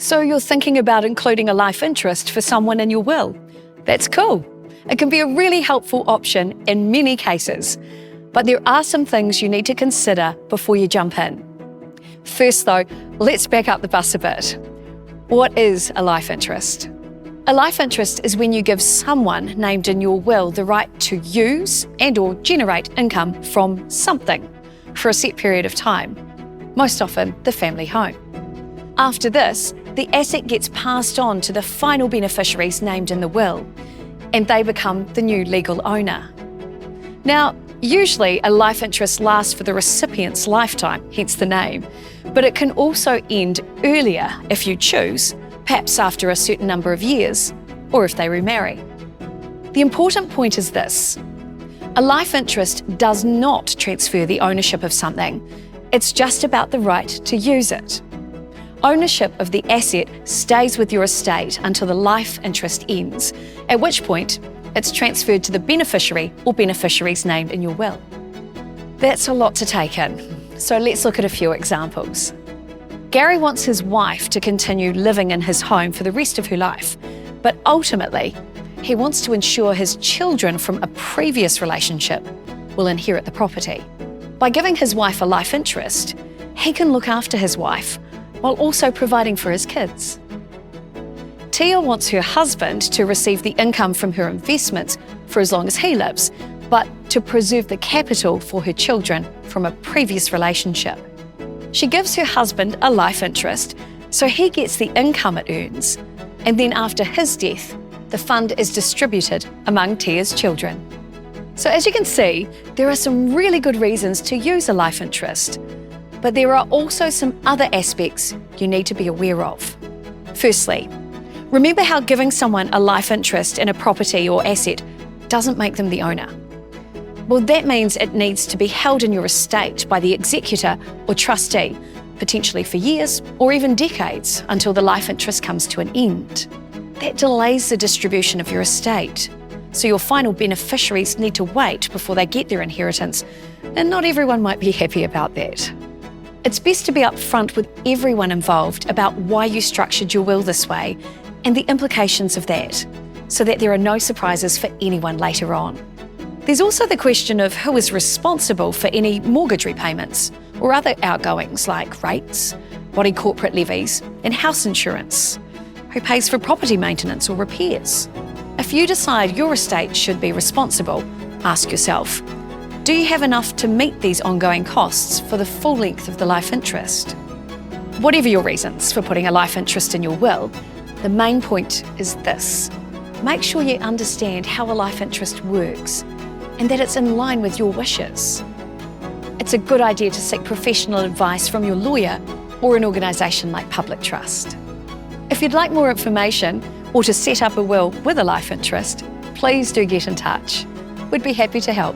So you're thinking about including a life interest for someone in your will. That's cool. It can be a really helpful option in many cases, but there are some things you need to consider before you jump in. First though, let's back up the bus a bit. What is a life interest? A life interest is when you give someone named in your will the right to use and/or generate income from something for a set period of time, most often the family home. After this, the asset gets passed on to the final beneficiaries named in the will, and they become the new legal owner. Now, usually a life interest lasts for the recipient's lifetime, hence the name, but it can also end earlier if you choose, perhaps after a certain number of years, or if they remarry. The important point is this: a life interest does not transfer the ownership of something. It's just about the right to use it. Ownership of the asset stays with your estate until the life interest ends, at which point it's transferred to the beneficiary or beneficiaries named in your will. That's a lot to take in, so let's look at a few examples. Gary wants his wife to continue living in his home for the rest of her life, but ultimately, he wants to ensure his children from a previous relationship will inherit the property. By giving his wife a life interest, he can look after his wife while also providing for his kids. Tia wants her husband to receive the income from her investments for as long as he lives, but to preserve the capital for her children from a previous relationship. She gives her husband a life interest, so he gets the income it earns, and then after his death, the fund is distributed among Tia's children. So as you can see, there are some really good reasons to use a life interest, but there are also some other aspects you need to be aware of. Firstly, remember how giving someone a life interest in a property or asset doesn't make them the owner. Well, that means it needs to be held in your estate by the executor or trustee, potentially for years or even decades until the life interest comes to an end. That delays the distribution of your estate, so your final beneficiaries need to wait before they get their inheritance, and not everyone might be happy about that. It's best to be upfront with everyone involved about why you structured your will this way and the implications of that, so that there are no surprises for anyone later on. There's also the question of who is responsible for any mortgage repayments or other outgoings like rates, body corporate levies, and house insurance. Who pays for property maintenance or repairs? If you decide your estate should be responsible, ask yourself, do you have enough to meet these ongoing costs for the full length of the life interest? Whatever your reasons for putting a life interest in your will, the main point is this: make sure you understand how a life interest works and that it's in line with your wishes. It's a good idea to seek professional advice from your lawyer or an organisation like Public Trust. If you'd like more information or to set up a will with a life interest, please do get in touch. We'd be happy to help.